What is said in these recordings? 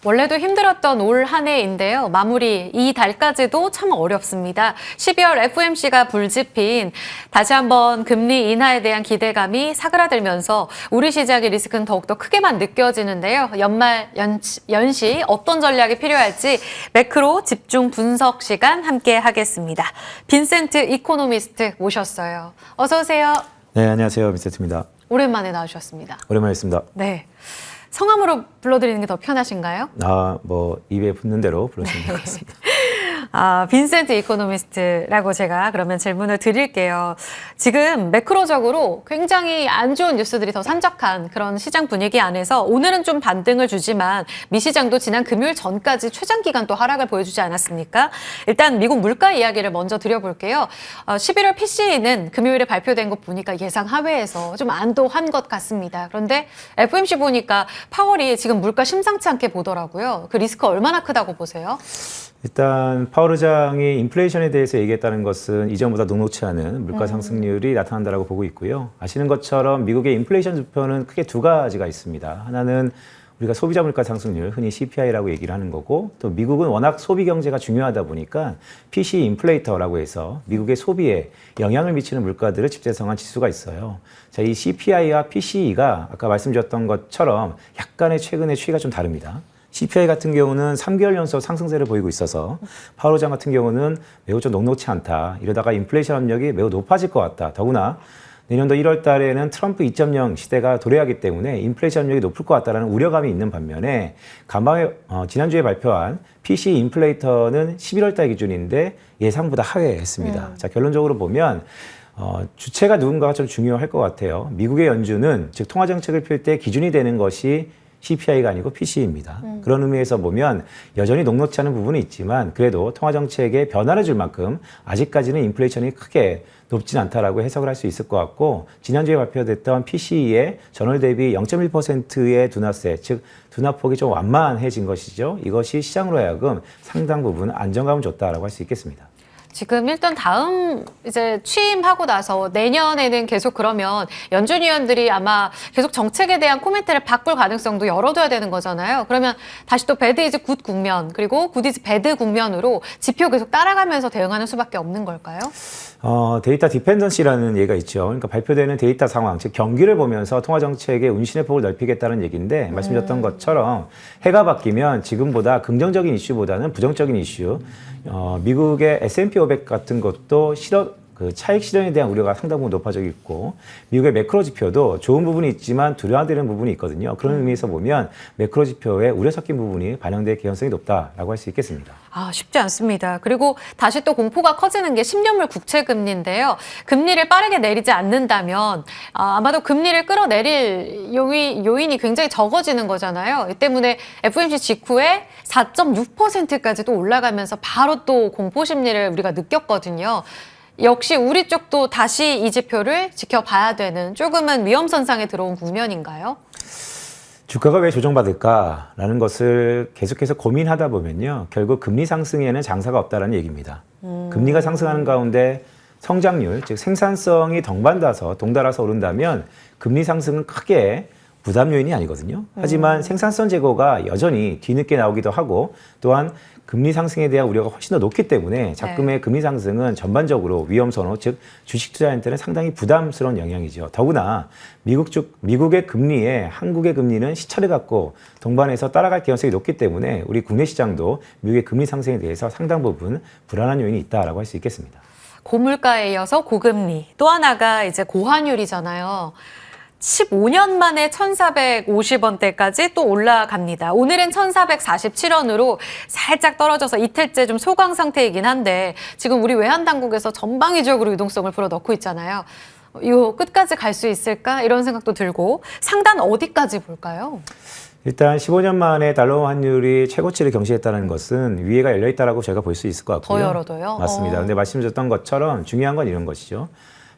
원래도 힘들었던 올 한 해인데요. 마무리 이 달까지도 참 어렵습니다. 12월 FOMC가 불집힌 다시 한번 금리 인하에 대한 기대감이 사그라들면서 우리 시장의 리스크는 더욱더 크게만 느껴지는데요. 연말 연시 어떤 전략이 필요할지 매크로 집중 분석 시간 함께 하겠습니다. 빈센트 이코노미스트 모셨어요. 어서 오세요. 네, 안녕하세요. 빈센트입니다. 오랜만에 나오셨습니다. 오랜만이었습니다. 네. 성함으로 불러드리는 게 더 편하신가요? 입에 붙는 대로 부르시면 될 것 같습니다. 빈센트 이코노미스트라고 제가 그러면 질문을 드릴게요. 지금 매크로적으로 굉장히 안 좋은 뉴스들이 더 산적한 그런 시장 분위기 안에서 오늘은 좀 반등을 주지만 미시장도 지난 금요일 전까지 최장 기간 또 하락을 보여주지 않았습니까? 일단 미국 물가 이야기를 먼저 드려볼게요. 11월 PCE는 금요일에 발표된 거 보니까 예상 하회에서 좀 안도한 것 같습니다. 그런데 FOMC 보니까 파월이 지금 물가 심상치 않게 보더라고요. 그 리스크 얼마나 크다고 보세요? 일단 파월 의장이 인플레이션에 대해서 얘기했다는 것은 이전보다 녹록치 않은 물가 상승률이 나타난다고 보고 있고요. 아시는 것처럼 미국의 인플레이션 지표는 크게 두 가지가 있습니다. 하나는 우리가 소비자 물가 상승률, 흔히 CPI라고 얘기를 하는 거고, 또 미국은 워낙 소비 경제가 중요하다 보니까 PC 인플레이터라고 해서 미국의 소비에 영향을 미치는 물가들을 집대성한 지수가 있어요. 자, 이 CPI와 PCE가 아까 말씀드렸던 것처럼 약간의 최근의 추이가 좀 다릅니다. CPI 같은 경우는 3개월 연속 상승세를 보이고 있어서 파월 의장 같은 경우는 매우 좀 녹록치 않다. 이러다가 인플레이션 압력이 매우 높아질 것 같다. 더구나 내년도 1월 달에는 트럼프 2.0 시대가 도래하기 때문에 인플레이션 압력이 높을 것 같다는 우려감이 있는 반면에 지난주에 발표한 PC 인플레이터는 11월 달 기준인데 예상보다 하회했습니다. 자, 결론적으로 보면 주체가 누군가가 좀 중요할 것 같아요. 미국의 연준은 즉 통화정책을 펼 때 기준이 되는 것이 CPI가 아니고 PCE입니다. 그런 의미에서 보면 여전히 녹록치 않은 부분이 있지만 그래도 통화정책에 변화를 줄 만큼 아직까지는 인플레이션이 크게 높진 않다라고 해석을 할 수 있을 것 같고 지난주에 발표됐던 PCE의 전월 대비 0.1%의 둔화세, 즉 둔화폭이 좀 완만해진 것이죠. 이것이 시장으로 하여금 상당 부분 안정감을 줬다라고 할 수 있겠습니다. 지금 일단 다음 이제 취임하고 나서 내년에는 계속 그러면 연준 위원들이 아마 계속 정책에 대한 코멘트를 바꿀 가능성도 열어둬야 되는 거잖아요. 그러면 다시 또 배드 이즈 굿 국면 그리고 굿 이즈 배드 국면으로 지표 계속 따라가면서 대응하는 수밖에 없는 걸까요? 데이터 디펜던시라는 얘기가 있죠. 그러니까 발표되는 데이터 상황, 즉 경기를 보면서 통화정책의 운신의 폭을 넓히겠다는 얘기인데 말씀드렸던 것처럼 해가 바뀌면 지금보다 긍정적인 이슈보다는 부정적인 이슈, 미국의 S&P 500 같은 것도 차익 실현에 대한 우려가 상당 부분 높아져 있고 미국의 매크로 지표도 좋은 부분이 있지만 두려워되는 부분이 있거든요. 그런 의미에서 보면 매크로 지표에 우려 섞인 부분이 반영될 개연성이 높다라고 할 수 있겠습니다. 쉽지 않습니다. 그리고 다시 또 공포가 커지는 게 10년물 국채 금리인데요. 금리를 빠르게 내리지 않는다면 아마도 금리를 끌어내릴 요인이 굉장히 적어지는 거잖아요. 이 때문에 FOMC 직후에 4.6%까지도 올라가면서 바로 또 공포 심리를 우리가 느꼈거든요. 역시 우리 쪽도 다시 이 지표를 지켜봐야 되는 조금은 위험선상에 들어온 국면인가요? 주가가 왜 조정받을까라는 것을 계속해서 고민하다 보면요. 결국 금리 상승에는 장사가 없다는 얘기입니다. 금리가 상승하는 가운데 성장률, 즉 생산성이 동달아서 오른다면 금리 상승은 크게 부담 요인이 아니거든요. 하지만 생산성 제고가 여전히 뒤늦게 나오기도 하고 또한 금리 상승에 대한 우려가 훨씬 더 높기 때문에 자금의 금리 상승은 전반적으로 위험 선호, 즉 주식 투자자한테는 상당히 부담스러운 영향이죠. 더구나 미국의 금리에 한국의 금리는 시차를 갖고 동반해서 따라갈 개연성이 높기 때문에 우리 국내 시장도 미국의 금리 상승에 대해서 상당 부분 불안한 요인이 있다라고 할 수 있겠습니다. 고물가에 이어서 고금리, 또 하나가 이제 고환율이잖아요. 15년 만에 1,450원대까지 또 올라갑니다. 오늘은 1,447원으로 살짝 떨어져서 이틀째 좀 소강 상태이긴 한데 지금 우리 외환당국에서 전방위적으로 유동성을 불어넣고 있잖아요. 이거 끝까지 갈 수 있을까? 이런 생각도 들고 상단 어디까지 볼까요? 일단 15년 만에 달러 환율이 최고치를 경신했다는 것은 위에가 열려있다라고 제가 볼 수 있을 것 같고요. 더 열어둬요? 맞습니다. 근데 말씀드렸던 것처럼 중요한 건 이런 것이죠.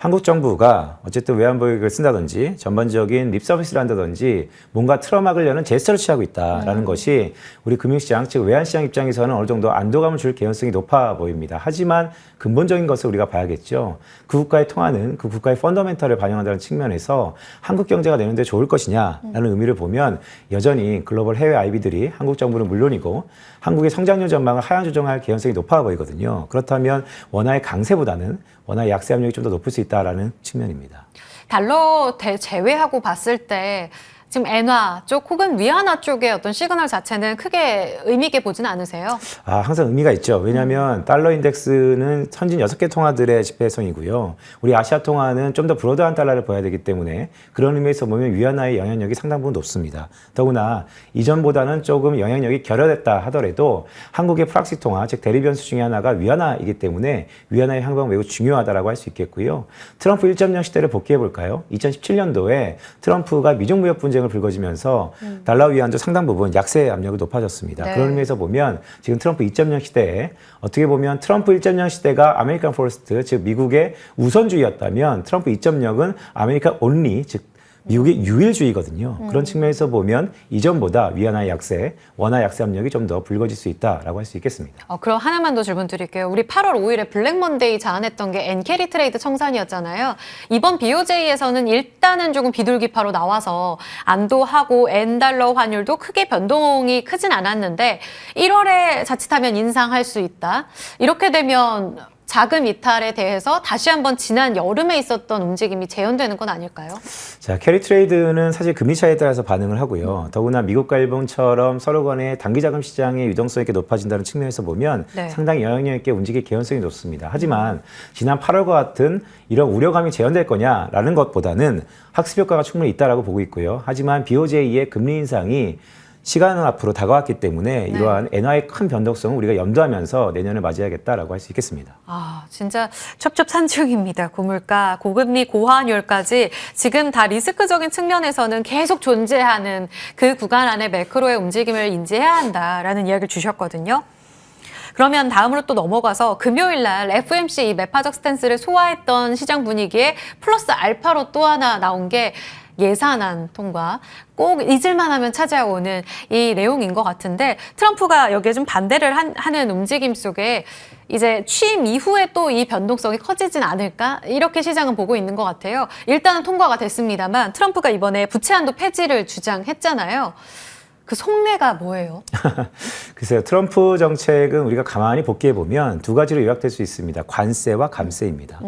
한국 정부가 어쨌든 외환보유액을 쓴다든지 전반적인 립 서비스를 한다든지 뭔가 틀어막으려는 제스처를 취하고 있다라는 것이 우리 금융시장, 즉 외환시장 입장에서는 어느 정도 안도감을 줄 개연성이 높아 보입니다. 하지만 근본적인 것을 우리가 봐야겠죠. 그 국가의 통화는 그 국가의 펀더멘털을 반영한다는 측면에서 한국 경제가 내년도에 좋을 것이냐라는 의미를 보면 여전히 글로벌 해외 IB들이 한국 정부는 물론이고 한국의 성장률 전망을 하향 조정할 개연성이 높아 보이거든요. 그렇다면 원화의 강세보다는 원화의 약세 압력이 좀 더 높을 수 있다라는 측면입니다. 달러 제외하고 봤을 때 지금 엔화 쪽 혹은 위안화 쪽의 어떤 시그널 자체는 크게 의미 있게 보지는 않으세요? 항상 의미가 있죠. 왜냐하면 달러 인덱스는 선진 6개 통화들의 지폐성이고요. 우리 아시아 통화는 좀 더 브로드한 달러를 보여야 되기 때문에 그런 의미에서 보면 위안화의 영향력이 상당 부분 높습니다. 더구나 이전보다는 조금 영향력이 결여됐다 하더라도 한국의 프락시 통화, 즉 대리 변수 중에 하나가 위안화이기 때문에 위안화의 향방 매우 중요하다라고 할 수 있겠고요. 트럼프 1.0 시대를 복귀해 볼까요? 2017년도에 트럼프가 미중 무역 분쟁을 불거지면서 달러 위안도 상당 부분 약세 압력이 높아졌습니다. 네. 그런 의미에서 보면 지금 트럼프 2.0 시대에 어떻게 보면 트럼프 1.0 시대가 아메리칸 포스트, 즉 미국의 우선주의였다면 트럼프 2.0은 아메리칸 온리, 즉 미국의 유일주의거든요. 그런 측면에서 보면 이전보다 위안화의 약세, 원화 약세 압력이 좀 더 불거질 수 있다라고 할 수 있겠습니다. 그럼 하나만 더 질문 드릴게요. 우리 8월 5일에 블랙 먼데이 자안했던 게 엔캐리 트레이드 청산이었잖아요. 이번 BOJ에서는 일단은 조금 비둘기파로 나와서 안도하고 엔달러 환율도 크게 변동이 크진 않았는데 1월에 자칫하면 인상할 수 있다. 이렇게 되면 자금 이탈에 대해서 다시 한번 지난 여름에 있었던 움직임이 재현되는 건 아닐까요? 자, 캐리 트레이드는 사실 금리 차이에 따라서 반응을 하고요. 더구나 미국과 일본처럼 서로 간의 단기 자금 시장의 유동성이 이렇게 높아진다는 측면에서 보면 네. 상당히 영향력 있게 움직일 개연성이 높습니다. 하지만 지난 8월과 같은 이런 우려감이 재현될 거냐라는 것보다는 학습 효과가 충분히 있다라고 보고 있고요. 하지만 BOJ의 금리 인상이 시간은 앞으로 다가왔기 때문에 이러한 엔화의 큰 변동성을 우리가 염두하면서 내년을 맞이해야겠다라고 할 수 있겠습니다. 진짜 첩첩산중입니다. 고물가, 고금리, 고환율까지 지금 다 리스크적인 측면에서는 계속 존재하는 그 구간 안에 매크로의 움직임을 인지해야 한다라는 이야기를 주셨거든요. 그러면 다음으로 또 넘어가서 금요일 날 FOMC 이 매파적 스탠스를 소화했던 시장 분위기에 플러스 알파로 또 하나 나온 게 예산안 통과, 꼭 잊을만 하면 찾아오는 이 내용인 것 같은데 트럼프가 여기에 좀 반대를 하는 움직임 속에 이제 취임 이후에 또 이 변동성이 커지진 않을까? 이렇게 시장은 보고 있는 것 같아요. 일단은 통과가 됐습니다만 트럼프가 이번에 부채 한도 폐지를 주장했잖아요. 그 속내가 뭐예요? 글쎄요. 트럼프 정책은 우리가 가만히 복기해 보면 두 가지로 요약될 수 있습니다. 관세와 감세입니다.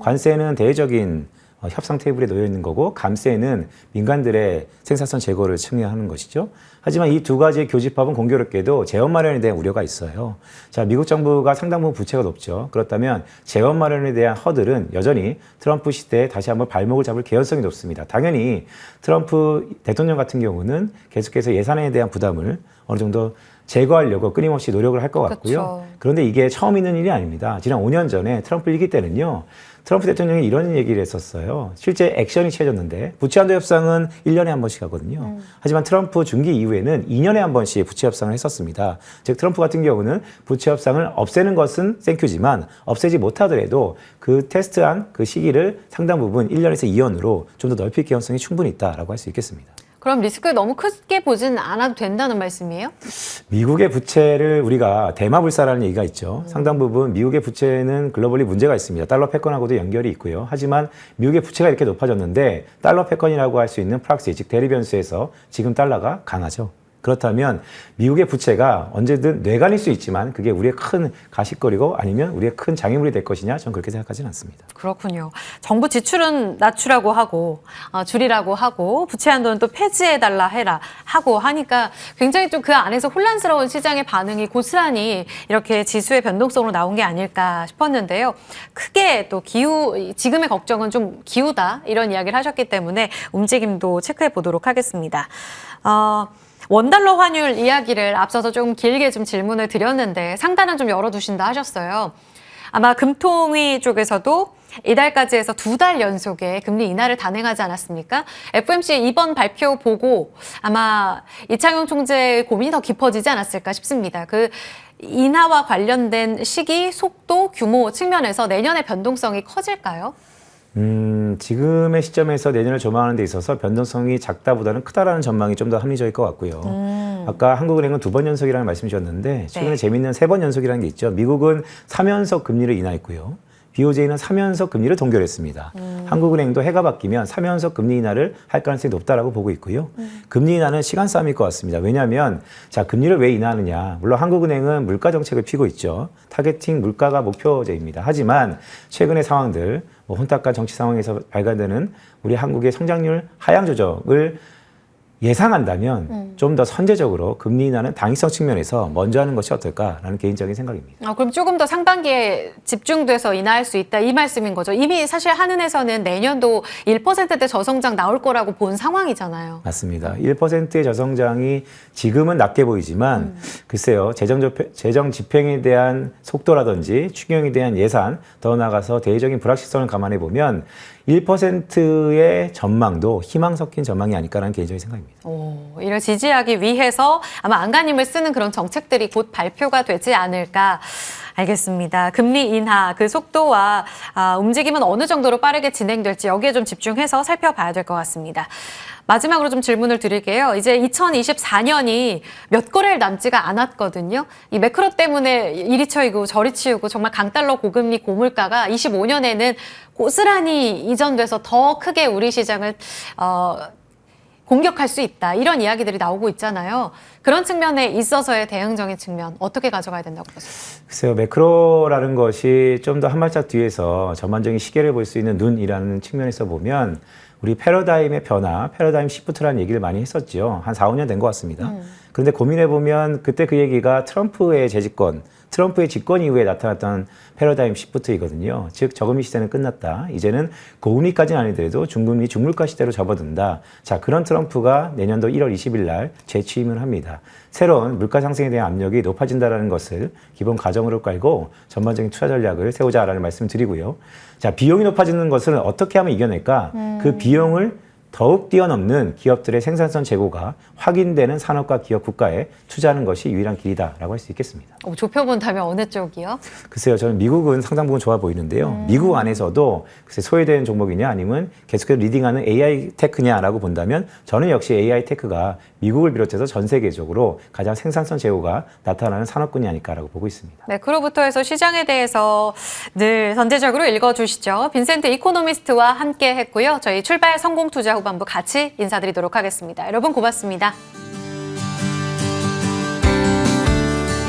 관세는 대외적인 협상 테이블에 놓여 있는 거고 감세는 민간들의 생산성 제고를 측면하는 것이죠. 하지만 이 두 가지의 교집합은 공교롭게도 재원 마련에 대한 우려가 있어요. 자, 미국 정부가 상당 부분 부채가 높죠. 그렇다면 재원 마련에 대한 허들은 여전히 트럼프 시대에 다시 한번 발목을 잡을 개연성이 높습니다. 당연히 트럼프 대통령 같은 경우는 계속해서 예산에 대한 부담을 어느 정도 제거하려고 끊임없이 노력을 할 것 같고요. 그렇죠. 그런데 이게 처음 있는 일이 아닙니다. 지난 5년 전에 트럼프 1기 때는요. 트럼프 대통령이 이런 얘기를 했었어요. 실제 액션이 취해졌는데 부채 한도 협상은 1년에 한 번씩 하거든요. 하지만 트럼프 중기 이후에는 2년에 한 번씩 부채 협상을 했었습니다. 즉 트럼프 같은 경우는 부채 협상을 없애는 것은 땡큐지만 없애지 못하더라도 그 테스트한 그 시기를 상당 부분 1년에서 2년으로 좀 더 넓힐 개연성이 충분히 있다라고 할 수 있겠습니다. 그럼 리스크를 너무 크게 보진 않아도 된다는 말씀이에요? 미국의 부채를 우리가 대마불사라는 얘기가 있죠. 상당 부분 미국의 부채는 글로벌리 문제가 있습니다. 달러 패권하고도 연결이 있고요. 하지만 미국의 부채가 이렇게 높아졌는데 달러 패권이라고 할 수 있는 프락시, 즉 대리 변수에서 지금 달러가 강하죠. 그렇다면 미국의 부채가 언제든 뇌관일 수 있지만 그게 우리의 큰 가십거리고 아니면 우리의 큰 장애물이 될 것이냐 저는 그렇게 생각하지는 않습니다. 그렇군요. 정부 지출은 낮추라고 하고 줄이라고 하고 부채 한도는 또 폐지해달라 해라 하고 하니까 굉장히 좀 그 안에서 혼란스러운 시장의 반응이 고스란히 이렇게 지수의 변동성으로 나온 게 아닐까 싶었는데요. 크게 또 지금의 걱정은 좀 기우다 이런 이야기를 하셨기 때문에 움직임도 체크해 보도록 하겠습니다. 원달러 환율 이야기를 앞서서 좀 길게 좀 질문을 드렸는데 상단은 좀 열어두신다 하셨어요. 아마 금통위 쪽에서도 이달까지 해서 2달 연속에 금리 인하를 단행하지 않았습니까? FOMC 이번 발표 보고 아마 이창용 총재의 고민이 더 깊어지지 않았을까 싶습니다. 그 인하와 관련된 시기, 속도, 규모 측면에서 내년의 변동성이 커질까요? 지금의 시점에서 내년을 전망하는 데 있어서 변동성이 작다보다는 크다라는 전망이 좀 더 합리적일 것 같고요. 아까 한국은행은 2번 연속이라는 말씀 주셨는데 최근에 네. 재미있는 3번 연속이라는 게 있죠. 미국은 3연속 금리를 인하했고요. BOJ는 3연속 금리를 동결했습니다. 한국은행도 해가 바뀌면 3연속 금리 인하를 할 가능성이 높다라고 보고 있고요. 금리 인하는 시간 싸움일 것 같습니다. 왜냐하면 자 금리를 왜 인하하느냐. 물론 한국은행은 물가 정책을 피고 있죠. 타겟팅 물가가 목표제입니다. 하지만 최근의 상황들 혼탁한 정치 상황에서 발간되는 우리 한국의 성장률 하향 조정을 예상한다면 좀 더 선제적으로 금리 인하는 당위성 측면에서 먼저 하는 것이 어떨까라는 개인적인 생각입니다. 그럼 조금 더 상반기에 집중돼서 인하할 수 있다 이 말씀인 거죠. 이미 사실 한은에서는 내년도 1%대 저성장 나올 거라고 본 상황이잖아요. 맞습니다. 1%의 저성장이 지금은 낮게 보이지만 글쎄요. 재정 집행에 대한 속도라든지 추경에 대한 예산 더 나아가서 대외적인 불확실성을 감안해 보면 1%의 전망도 희망 섞인 전망이 아닐까라는 개인적인 생각입니다. 이를 지지하기 위해서 아마 안간힘을 쓰는 그런 정책들이 곧 발표가 되지 않을까. 알겠습니다. 금리 인하 그 속도와 움직임은 어느 정도로 빠르게 진행될지 여기에 좀 집중해서 살펴봐야 될 것 같습니다. 마지막으로 좀 질문을 드릴게요. 이제 2024년이 몇 거래일 남지가 않았거든요. 이 매크로 때문에 이리 쳐이고 저리 치우고 정말 강달러 고금리 고물가가 25년에는 고스란히 이전돼서 더 크게 우리 시장을 공격할 수 있다. 이런 이야기들이 나오고 있잖아요. 그런 측면에 있어서의 대응적인 측면 어떻게 가져가야 된다고 보세요? 글쎄요. 매크로라는 것이 좀 더 한 발짝 뒤에서 전반적인 시계를 볼 수 있는 눈이라는 측면에서 보면 우리 패러다임의 변화, 패러다임 시프트라는 얘기를 많이 했었죠. 한 4, 5년 된 것 같습니다. 그런데 고민해보면 그때 그 얘기가 트럼프의 재집권, 트럼프의 집권 이후에 나타났던 패러다임 시프트이거든요. 즉 저금리 시대는 끝났다. 이제는 고금리까지는 아니더라도 중금리, 중물가 시대로 접어든다. 자, 그런 트럼프가 내년도 1월 20일 날 재취임을 합니다. 새로운 물가 상승에 대한 압력이 높아진다는 것을 기본 가정으로 깔고 전반적인 투자 전략을 세우자라는 말씀을 드리고요. 자, 비용이 높아지는 것을 어떻게 하면 이겨낼까? 그 비용을 더욱 뛰어넘는 기업들의 생산성 재고가 확인되는 산업과 기업 국가에 투자하는 것이 유일한 길이다라고 할 수 있겠습니다. 좁혀본다면 어느 쪽이요? 글쎄요. 저는 미국은 상당 부분 좋아 보이는데요. 미국 안에서도 글쎄 소외되는 종목이냐 아니면 계속해서 리딩하는 AI 테크냐라고 본다면 저는 역시 AI 테크가 미국을 비롯해서 전 세계적으로 가장 생산성 재고가 나타나는 산업군이 아닐까라고 보고 있습니다. 매크로부터 해서 시장에 대해서 늘 선제적으로 읽어주시죠. 빈센트 이코노미스트와 함께 했고요. 저희 출발 성공 투자 후반부 같이 인사드리도록 하겠습니다. 여러분 고맙습니다.